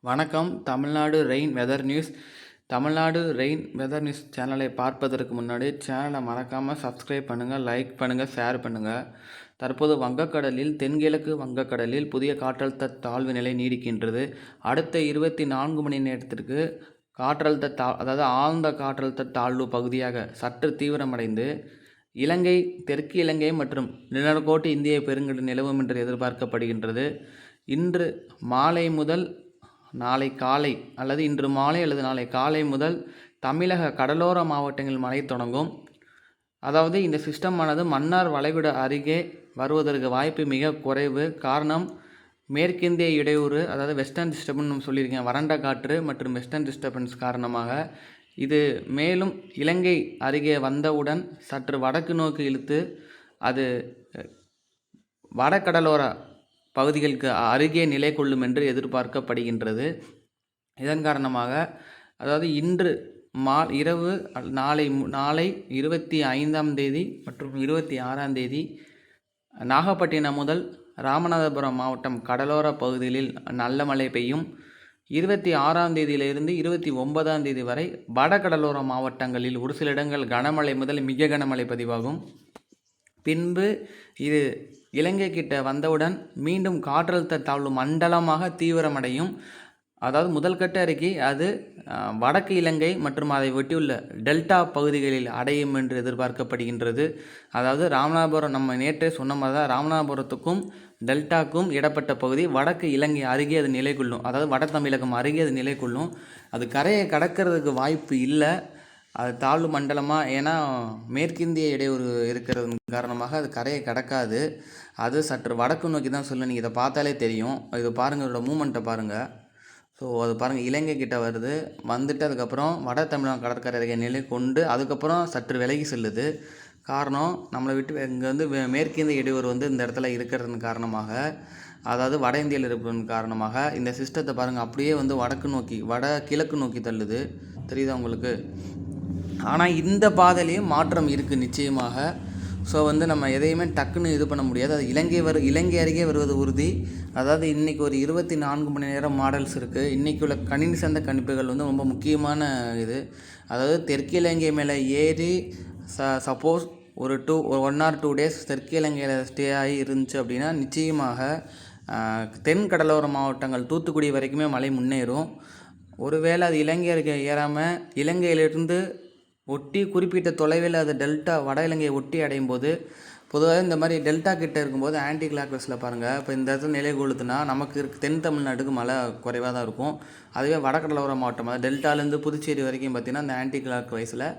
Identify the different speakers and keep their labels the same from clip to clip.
Speaker 1: வணக்கம். Tamil Nadu rain weather news. Tamil Nadu rain weather news சேனலை பார்ப்பதற்கு முன்னாடி சேனலை மறக்காமல் சப்ஸ்கிரைப் பண்ணுங்கள், லைக் பண்ணுங்கள், ஷேர் பண்ணுங்கள். தற்போது வங்கக்கடலில் தென்கிழக்கு வங்கக்கடலில் புதிய காற்றழுத்த தாழ்வு நிலை நீடிக்கின்றது. அடுத்த 24 மணி நேரத்திற்கு அதாவது ஆழ்ந்த காற்றழுத்த தாழ்வு பகுதியாக சற்று தீவிரமடைந்து இலங்கை, தெற்கு இலங்கை மற்றும் நிலநடுக்கோட்டு இந்திய பெருங்கடல் நிலவும் என்று எதிர்பார்க்கப்படுகின்றது. இன்று மாலை முதல் நாளை காலை அல்லது இன்று மாலை அல்லது நாளை காலை முதல் தமிழக கடலோர மாவட்டங்களில் மழை தொடங்கும். அதாவது இந்த சிஸ்டமானது மன்னார் வளைகுடா அருகே வருவதற்கு வாய்ப்பு மிக குறைவு. காரணம், மேற்கிந்திய இடையூறு, அதாவது வெஸ்டர்ன் டிஸ்டர்பன்ஸ் நம்ம சொல்லியிருக்கேன். வறண்ட காற்று மற்றும் வெஸ்டர்ன் டிஸ்டர்பன்ஸ் காரணமாக இது மேலும் இலங்கை அருகே வந்தவுடன் சற்று வடக்கு நோக்கி இழுத்து அது வடகடலோர பகுதிகளுக்கு அருகே நிலை கொள்ளும் என்று எதிர்பார்க்கப்படுகின்றது. இதன் காரணமாக அதாவது இன்று இரவு நாளை 25ஆம் தேதி மற்றும் 26ஆம் தேதி நாகப்பட்டினம் முதல் ராமநாதபுரம் மாவட்டம் கடலோர பகுதிகளில் நல்ல மழை பெய்யும். 26ஆம் தேதியிலிருந்து 29ஆம் தேதி வரை வடகடலோர மாவட்டங்களில் ஒரு சில இடங்கள் கனமழை முதல் மிக கனமழை பதிவாகும். பின்பு இது இலங்கை கிட்ட வந்தவுடன் மீண்டும் காற்றழுத்த தாழ்வு மண்டலமாக தீவிரமடையும். அதாவது முதல் கட்ட அறிக்கை அது வடக்கு இலங்கை மற்றும் அதை ஒட்டியுள்ள டெல்டா பகுதிகளில் அடையும் என்று எதிர்பார்க்கப்படுகின்றது. அதாவது ராமநாதபுரம், நம்ம நேற்றே சொன்ன மாதிரி தான், ராமநாதபுரத்துக்கும் டெல்டாக்கும் இடப்பட்ட பகுதி வடக்கு இலங்கை அருகே அது நிலை கொள்ளும். அதாவது வட தமிழகம் அருகே அது நிலை கொள்ளும். அது கரையை கடக்கிறதுக்கு வாய்ப்பு இல்லை. அது தாழ்வு மண்டலமாக, ஏன்னா மேற்கிந்திய இடையூறு இருக்கிறது காரணமாக அது கரையை கடக்காது. அது சற்று வடக்கு நோக்கி தான் சொல்லும். நீங்கள் இதை பார்த்தாலே தெரியும். இது பாருங்கள், இதோட மூமெண்ட்டை பாருங்கள். ஸோ அது பாருங்கள், இலங்கை கிட்ட வருது, வந்துட்டு அதுக்கப்புறம் வட தமிழகம் கடற்கரை அருகே நிலை கொண்டு அதுக்கப்புறம் சற்று விலகி செல்லுது. காரணம், நம்மளை விட்டு இங்கே வந்து மேற்கிந்திய இடையூறு வந்து இந்த இடத்துல இருக்கிறதன் காரணமாக, அதாவது வட இந்தியாவில் இருப்பதன் காரணமாக இந்த சிஸ்டத்தை பாருங்கள் அப்படியே வந்து வடக்கு நோக்கி கிழக்கு நோக்கி தள்ளுது. தெரியுதா உங்களுக்கு? ஆனால் இந்த பாதையிலையும் மாற்றம் இருக்குது நிச்சயமாக. ஸோ வந்து நம்ம எதையுமே டக்குன்னு இது பண்ண முடியாது. அது இலங்கை அருகே வருவது உறுதி. அதாவது இன்றைக்கி ஒரு 24 மணி நேரம் மாடல்ஸ் இருக்குது. இன்றைக்கி உள்ள கணினி சார்ந்த கணிப்புகள் வந்து ரொம்ப முக்கியமான இது. அதாவது தெற்கு இலங்கை மேலே ஏறி சப்போஸ் ஒரு 1 or 2 days தெற்கு இலங்கையில் ஸ்டே ஆகி இருந்துச்சு அப்படின்னா நிச்சயமாக தென் கடலோர மாவட்டங்கள் தூத்துக்குடி வரைக்குமே மழை முன்னேறும். ஒருவேளை அது இலங்கை அருகே ஏறாமல் இலங்கையிலிருந்து ஒட்டி குறிப்பிட்ட தொலைவில் அது டெல்டா வட இலங்கையை ஒட்டி அடையும் போது, பொதுவாக இந்த மாதிரி டெல்டா கிட்டே இருக்கும்போது ஆன்டி கிளாக்வைஸில் பாருங்கள், இப்போ இந்த இடத்துல நிலை கொளுத்துனா நமக்கு தென் தமிழ்நாட்டுக்கு மழை குறைவாக தான் இருக்கும். அதுவே வடகடலோர மாவட்டம், அதாவது டெல்டாலேருந்து புதுச்சேரி வரைக்கும் பார்த்திங்கன்னா அந்த ஆன்டி கிளாக்வைஸில்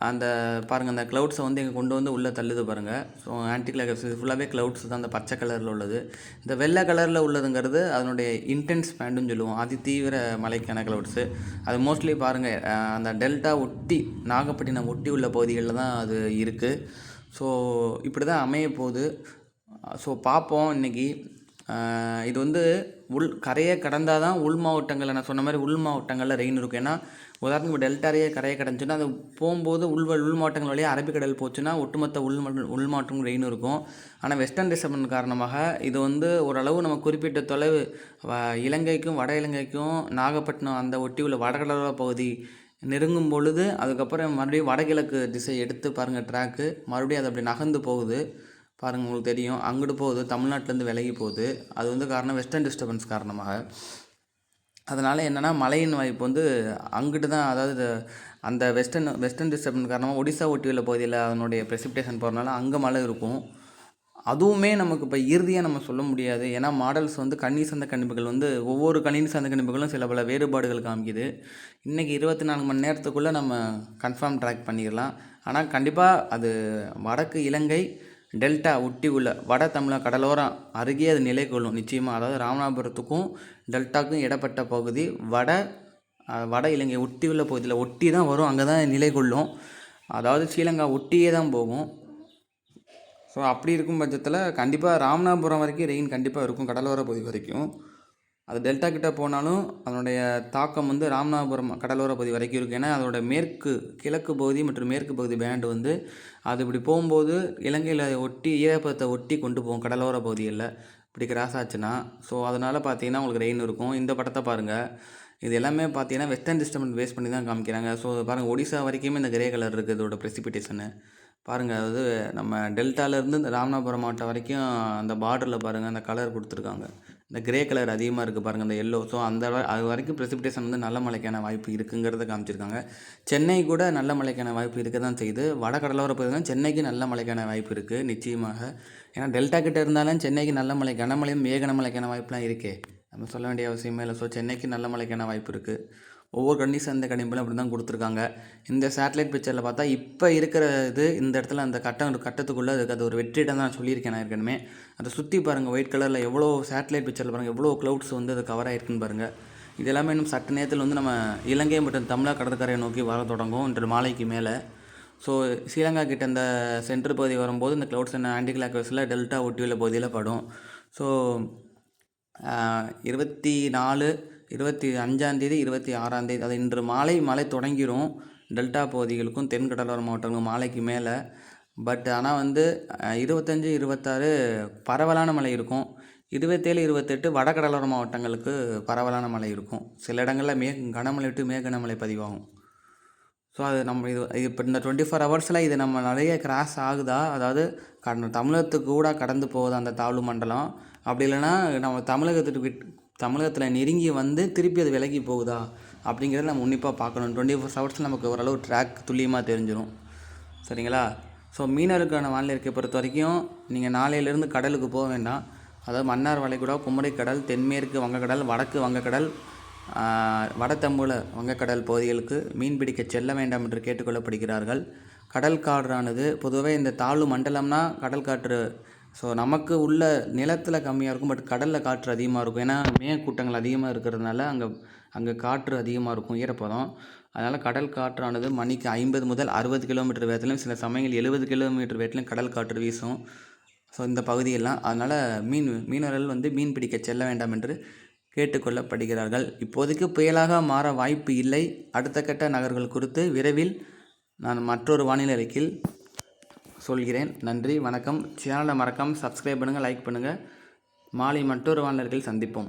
Speaker 1: அந்த பாருங்கள், அந்த க்ளவுட்ஸை வந்து இங்கே கொண்டு வந்து உள்ளே தள்ளுது பாருங்கள். ஸோ ஆன்டி கிளாக்வைஸ் ஃபுல்லாகவே க்ளவுட்ஸ் தான். அந்த பச்சை கலரில் உள்ளது, இந்த வெள்ளை கலரில் உள்ளதுங்கிறது அதனுடைய இன்டென்ஸ் பேண்டுன்னு சொல்லுவோம், அதி தீவிர மழைக்கான க்ளவுட்ஸு. அது மோஸ்ட்லி பாருங்கள் அந்த டெல்டா ஒட்டி நாகப்பட்டினம் ஒட்டி உள்ள பகுதிகளில் தான் அது இருக்குது. ஸோ இப்படி தான் அமைய போகுது. ஸோ பார்ப்போம். இன்றைக்கி இது வந்து கரையை கடந்தால் தான் உள் மாவட்டங்களில், நான் சொன்ன மாதிரி உள் மாவட்டங்களில் ரெயின் இருக்கும். ஏன்னா உதாரணத்துக்கு டெல்டாரியே கரையை கடந்துச்சுன்னா அது போகும்போது உள் மாவட்டங்கள் வழியாக அரபிக்கடல் போச்சுன்னா ஒட்டுமொத்த உள் மாவட்டம் ரெயின் இருக்கும். ஆனால் வெஸ்டர்ன் டிஸ்டர்பன்ஸ் காரணமாக இது வந்து ஓரளவு நம்ம குறிப்பிட்ட தொலைவு இலங்கைக்கும் வட இலங்கைக்கும் நாகப்பட்டினம் அந்த ஒட்டி உள்ள வடகடலோர பகுதி நெருங்கும் பொழுது அதுக்கப்புறம் மறுபடியும் வடகிழக்கு திசை எடுத்து பாருங்கள் ட்ராக்கு, மறுபடியும் அது அப்படி நகர்ந்து போகுது பாருங்கள், உங்களுக்கு தெரியும். அங்கிட்டு போகுது, தமிழ்நாட்டிலேருந்து விலகி போகுது. அது வந்து காரணம் வெஸ்டர்ன் டிஸ்டர்பன்ஸ் காரணமாக. அதனால் என்னென்னா மழையின் வாய்ப்பு வந்து அங்கிட்டு தான், அதாவது அந்த வெஸ்டர்ன் டிஸ்டர்பன்ஸ் காரணமாக ஒடிசா ஒட்டியுள்ள பகுதியில் அதனுடைய ப்ரெசிபிடேஷன் போகிறனால அங்கே மழை இருக்கும். அதுவுமே நமக்கு இப்போ இறுதியாக நம்ம சொல்ல முடியாது. ஏன்னா மாடல்ஸ் வந்து கணினி சார்ந்த கணிப்புகள் வந்து ஒவ்வொரு கணினி சார்ந்த கணிப்புகளும் சில பல வேறுபாடுகள் காமிக்குது. இன்றைக்கி 24 மணி நேரத்துக்குள்ளே நம்ம கன்ஃபார்ம் ட்ராக் பண்ணிடலாம். ஆனால் கண்டிப்பாக அது வடக்கு இலங்கை டெல்டா ஒட்டி உள்ள வட தமிழக கடலோரம் அருகே அது நிலை கொள்ளும் நிச்சயமாக. அதாவது ராமநாதபுரத்துக்கும் டெல்டாக்கும் இடப்பட்ட பகுதி வட இலங்கை ஒட்டி உள்ள பகுதியில் ஒட்டி தான் வரும், அங்கே தான் நிலை கொள்ளும். அதாவது ஸ்ரீலங்கா ஒட்டியே தான் போகும். ஸோ அப்படி இருக்கும் பட்சத்தில் கண்டிப்பாக ராமநாதபுரம் வரைக்கும் ரெயின் கண்டிப்பாக இருக்கும், கடலோர பகுதி வரைக்கும். அது டெல்டா கிட்டே போனாலும் அதனுடைய தாக்கம் வந்து ராமநாதபுரம் கடலோர பகுதி வரைக்கும் இருக்குது. ஏன்னா அதோட கிழக்கு பகுதி மற்றும் மேற்கு பகுதி பேண்டு வந்து அது இப்படி போகும்போது இலங்கையில் ஒட்டி ஈரப்பதத்தை ஒட்டி கொண்டு போகும் கடலோர பகுதிகளில். இப்படி கிராஸ் ஆச்சுன்னா, ஸோ அதனால் பார்த்தீங்கன்னா உங்களுக்கு ரெயின் இருக்கும். இந்த படத்தை பாருங்கள். இது எல்லாமே பார்த்தீங்கன்னா வெஸ்டர்ன் டிஸ்டர்பன்ஸ் பேஸ் பண்ணி தான் காமிக்கிறாங்க. ஸோ பாருங்கள், ஒடிசா வரைக்குமே இந்த கிரே கலர் இருக்குது இதோட ப்ரெசிபிடேஷனு. பாருங்கள், அதாவது நம்ம டெல்டாலேருந்து இந்த ராமநாதபுரம் மாவட்டம் வரைக்கும் அந்த பார்டரில் பாருங்கள் அந்த கலர் கொடுத்துருக்காங்க. இந்த கிரே கலர் அதிகமாக இருக்குது பாருங்கள், இந்த எல்லோ. ஸோ அது வரைக்கும் ப்ரெசிபிடேஷன் வந்து நல்ல மழைக்கான வாய்ப்பு இருக்குங்கிறத காமிச்சிருக்காங்க. சென்னை கூட நல்ல மழைக்கான வாய்ப்பு இருக்க தான் செய்யுது. வட கடலோர பகுதியில் சென்னைக்கு நல்ல மழைக்கான வாய்ப்பு இருக்குது நிச்சயமாக. ஏன்னா டெல்டா கிட்ட இருந்தாலும் சென்னைக்கு நல்ல மழை, கனமழையும் மிக கனமழைக்கான வாய்ப்புலாம் இருக்கே, நம்ம சொல்ல வேண்டிய அவசியமே இல்லை. ஸோ சென்னைக்கு நல்ல மழைக்கான வாய்ப்பு இருக்குது. ஒவ்வொரு கண்டிஷன் இந்த கணிப்பில் அப்படி தான் கொடுத்துருக்காங்க. இந்த சேட்டலைட் பிக்சரில் பார்த்தா இப்போ இருக்கிற இது இந்த இடத்துல அந்த கட்டத்துக்குள்ளே அது ஒரு வெற்றிடம் தான் சொல்லியிருக்கேன் நான் ஏற்கனவே. அதை சுற்றி பாருங்கள், ஒயிட் கலரில் எவ்வளோ சேட்டலைட் பிக்சரில் பாருங்கள் எவ்வளோ க்ளவுட்ஸ் வந்து அது கவர் ஆகிருக்குன்னு பாருங்கள். இது எல்லாமே இன்னும் சற்று நேரத்தில் வந்து நம்ம இலங்கை மற்றும் தமிழக கடற்கரையை நோக்கி வர தொடங்கும் இன்று மாலைக்கு மேலே. ஸோ ஸ்ரீலங்கா கிட்ட இந்த சென்ட்ரல் பகுதி வரும்போது இந்த க்ளவுட்ஸ் என்ன ஆன்டி கிளாக் வேவ்ஸில் டெல்டா ஒட்டியுள்ள பகுதியில் படும். ஸோ 24, 25, 26 அது இன்று மாலை மழை தொடங்கிடும் டெல்டா பகுதிகளுக்கும் தென் கடலோர மாவட்டங்களுக்கும் மாலைக்கு மேலே. பட் ஆனால் வந்து 25, 26 பரவலான மழை இருக்கும். 27, 28 வட கடலோர மாவட்டங்களுக்கு பரவலான மழை இருக்கும். சில இடங்களில் கனமழை விட்டு மிக கனமழை பதிவாகும். ஸோ அது நம்ம இது இப்போ இந்த 24 ஹவர்ஸில் இது நம்ம நிறைய கிராஸ் ஆகுதா, அதாவது தமிழகத்துக்கு கூட கடந்து போகுதா அந்த தாழ்வு மண்டலம், அப்படி இல்லைன்னா நம்ம தமிழகத்தில் நெருங்கி வந்து திருப்பி அது விலகி போகுதா அப்படிங்கிறத நம்ம உன்னிப்பாக பார்க்கணும். 24 ஹவர்ஸில் நமக்கு ஓரளவு ட்ராக் துல்லியமாக தெரிஞ்சிடும். சரிங்களா? ஸோ மீனவருக்கான வானிலை இருக்கை பொறுத்த வரைக்கும் நீங்கள் நாளையிலேருந்து கடலுக்கு போக வேண்டாம். அதாவது மன்னார் வளைகுடா, குமரிக்கடல், தென்மேற்கு வங்கக்கடல், வடக்கு வங்கக்கடல், வடதம்புல வங்கக்கடல் பகுதிகளுக்கு மீன்பிடிக்க செல்ல வேண்டாம் என்று கேட்டுக்கொள்ளப்படுகிறார்கள். கடல் காற்றானது பொதுவாக இந்த தாழ்வு மண்டலம்னா கடல் காற்று ஸோ நமக்கு உள்ள நிலத்தில் கம்மியாக இருக்கும், பட் கடலில் காற்று அதிகமாக இருக்கும். ஏன்னா மேகக்கூட்டங்கள் அதிகமாக இருக்கிறதுனால அங்கே காற்று அதிகமாக இருக்கும், ஈரப்பதம். அதனால் கடல் காற்றானது மணிக்கு 50 முதல் 60 கிலோமீட்டர் வேகத்திலும் சில சமயங்கள் 70 கிலோமீட்டர் வேகத்திலும் கடல் காற்று வீசும். ஸோ இந்த பகுதியெல்லாம் அதனால் மீனவர்கள் வந்து மீன் பிடிக்க செல்ல வேண்டாம் என்று கேட்டுக்கொள்ளப்படுகிறார்கள். இப்போதைக்கு புயலாக மாற வாய்ப்பு இல்லை. அடுத்த கட்ட நகர்கள் குறித்து விரைவில் நான் மற்றொரு வானிலை அறிக்கையில் சொல்கிறேன். நன்றி, வணக்கம். சேனலை மறக்காமல் சப்ஸ்கிரைப் பண்ணுங்கள், லைக் பண்ணுங்கள். மாலை மற்றொரு வானிலை அறிக்கையில் சந்திப்போம்.